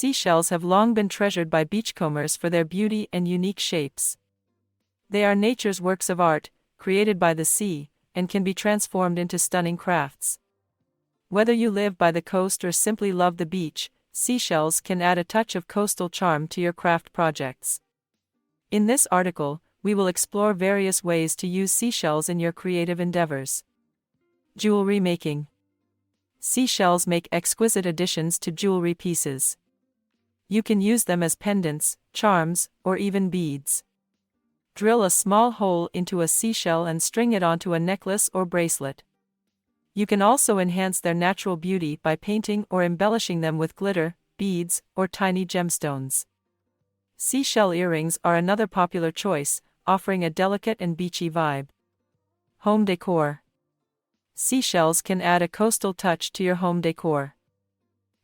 Seashells have long been treasured by beachcombers for their beauty and unique shapes. They are nature's works of art, created by the sea, and can be transformed into stunning crafts. Whether you live by the coast or simply love the beach, seashells can add a touch of coastal charm to your craft projects. In this article, we will explore various ways to use seashells in your creative endeavors. Jewelry making. Seashells make exquisite additions to jewelry pieces. You can use them as pendants, charms, or even beads. Drill a small hole into a seashell and string it onto a necklace or bracelet. You can also enhance their natural beauty by painting or embellishing them with glitter, beads, or tiny gemstones. Seashell earrings are another popular choice, offering a delicate and beachy vibe. Home decor. Seashells can add a coastal touch to your home decor.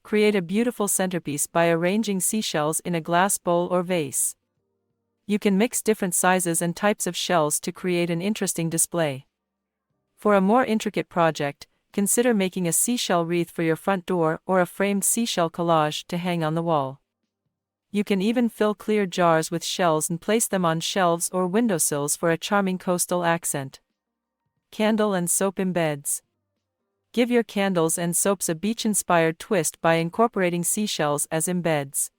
Create a beautiful centerpiece by arranging seashells in a glass bowl or vase. You can mix different sizes and types of shells to create an interesting display. For a more intricate project, consider making a seashell wreath for your front door or a framed seashell collage to hang on the wall. You can even fill clear jars with shells and place them on shelves or windowsills for a charming coastal accent. Candle and soap embeds. Give your candles and soaps a beach-inspired twist by incorporating seashells as embeds.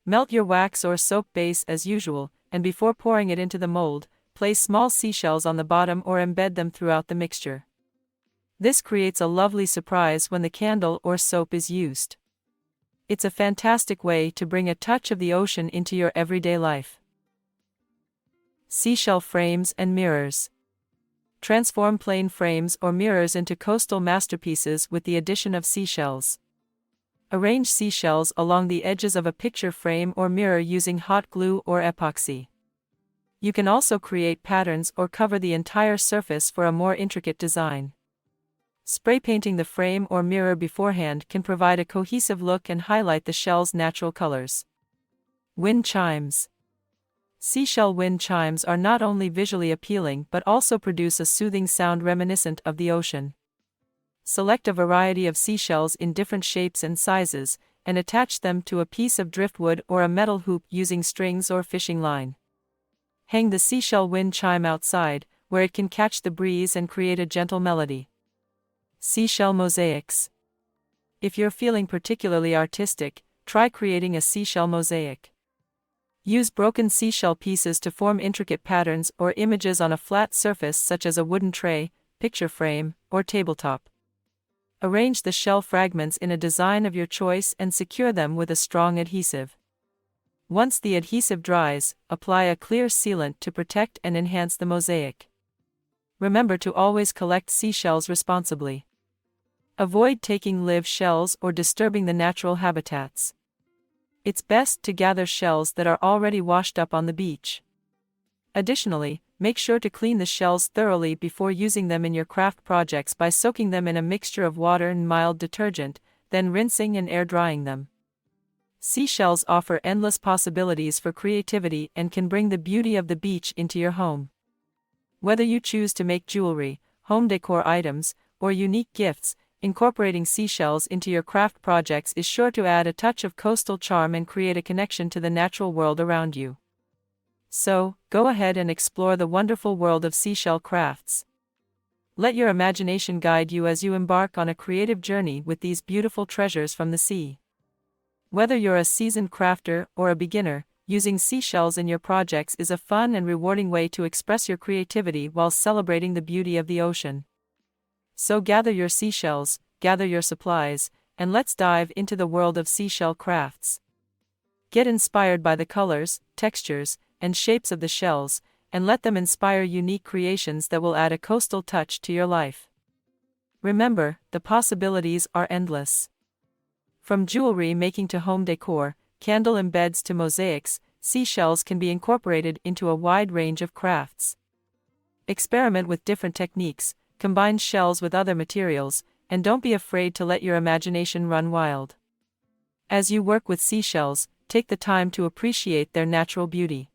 Melt your wax or soap base as usual, and before pouring it into the mold, place small seashells on the bottom or embed them throughout the mixture. This creates a lovely surprise when the candle or soap is used. It's a fantastic way to bring a touch of the ocean into your everyday life. Seashell frames and mirrors. Transform plain frames or mirrors into coastal masterpieces with the addition of seashells. Arrange seashells along the edges of a picture frame or mirror using hot glue or epoxy. You can also create patterns or cover the entire surface for a more intricate design. Spray painting the frame or mirror beforehand can provide a cohesive look and highlight the shell's natural colors. Wind chimes. Seashell wind chimes are not only visually appealing but also produce a soothing sound reminiscent of the ocean. Select a variety of seashells in different shapes and sizes, and attach them to a piece of driftwood or a metal hoop using strings or fishing line. Hang the seashell wind chime outside, where it can catch the breeze and create a gentle melody. Seashell mosaics. If you're feeling particularly artistic, try creating a seashell mosaic. Use broken seashell pieces to form intricate patterns or images on a flat surface such as a wooden tray, picture frame, or tabletop. Arrange the shell fragments in a design of your choice and secure them with a strong adhesive. Once the adhesive dries, apply a clear sealant to protect and enhance the mosaic. Remember to always collect seashells responsibly. Avoid taking live shells or disturbing the natural habitats. It's best to gather shells that are already washed up on the beach. Additionally, make sure to clean the shells thoroughly before using them in your craft projects by soaking them in a mixture of water and mild detergent, then rinsing and air drying them. Seashells offer endless possibilities for creativity and can bring the beauty of the beach into your home. Whether you choose to make jewelry, home decor items, or unique gifts, incorporating seashells into your craft projects is sure to add a touch of coastal charm and create a connection to the natural world around you. So, go ahead and explore the wonderful world of seashell crafts. Let your imagination guide you as you embark on a creative journey with these beautiful treasures from the sea. Whether you're a seasoned crafter or a beginner, using seashells in your projects is a fun and rewarding way to express your creativity while celebrating the beauty of the ocean. So gather your seashells, gather your supplies, and let's dive into the world of seashell crafts. Get inspired by the colors, textures, and shapes of the shells, and let them inspire unique creations that will add a coastal touch to your life. Remember, the possibilities are endless. From jewelry making to home decor, candle embeds to mosaics, seashells can be incorporated into a wide range of crafts. Experiment with different techniques, combine shells with other materials, and don't be afraid to let your imagination run wild. As you work with seashells, take the time to appreciate their natural beauty.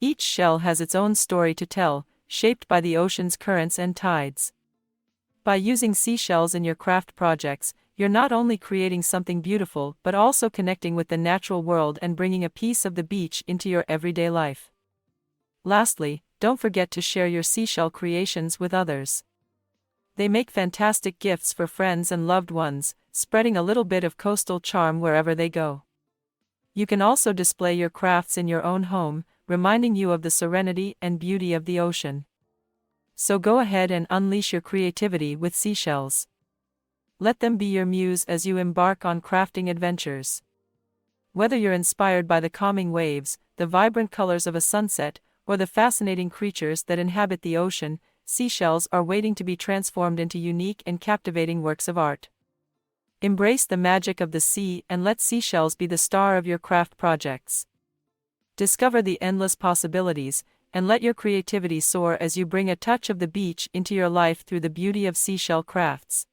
Each shell has its own story to tell, shaped by the ocean's currents and tides. By using seashells in your craft projects, You're not only creating something beautiful but also connecting with the natural world and bringing a piece of the beach into your everyday life. Lastly, don't forget to share your seashell creations with others. They make fantastic gifts for friends and loved ones, spreading a little bit of coastal charm wherever they go. You can also display your crafts in your own home, reminding you of the serenity and beauty of the ocean. So go ahead and unleash your creativity with seashells. Let them be your muse as you embark on crafting adventures. Whether you're inspired by the calming waves, the vibrant colors of a sunset, or the fascinating creatures that inhabit the ocean, seashells are waiting to be transformed into unique and captivating works of art. Embrace the magic of the sea and let seashells be the star of your craft projects. Discover the endless possibilities, and let your creativity soar as you bring a touch of the beach into your life through the beauty of seashell crafts.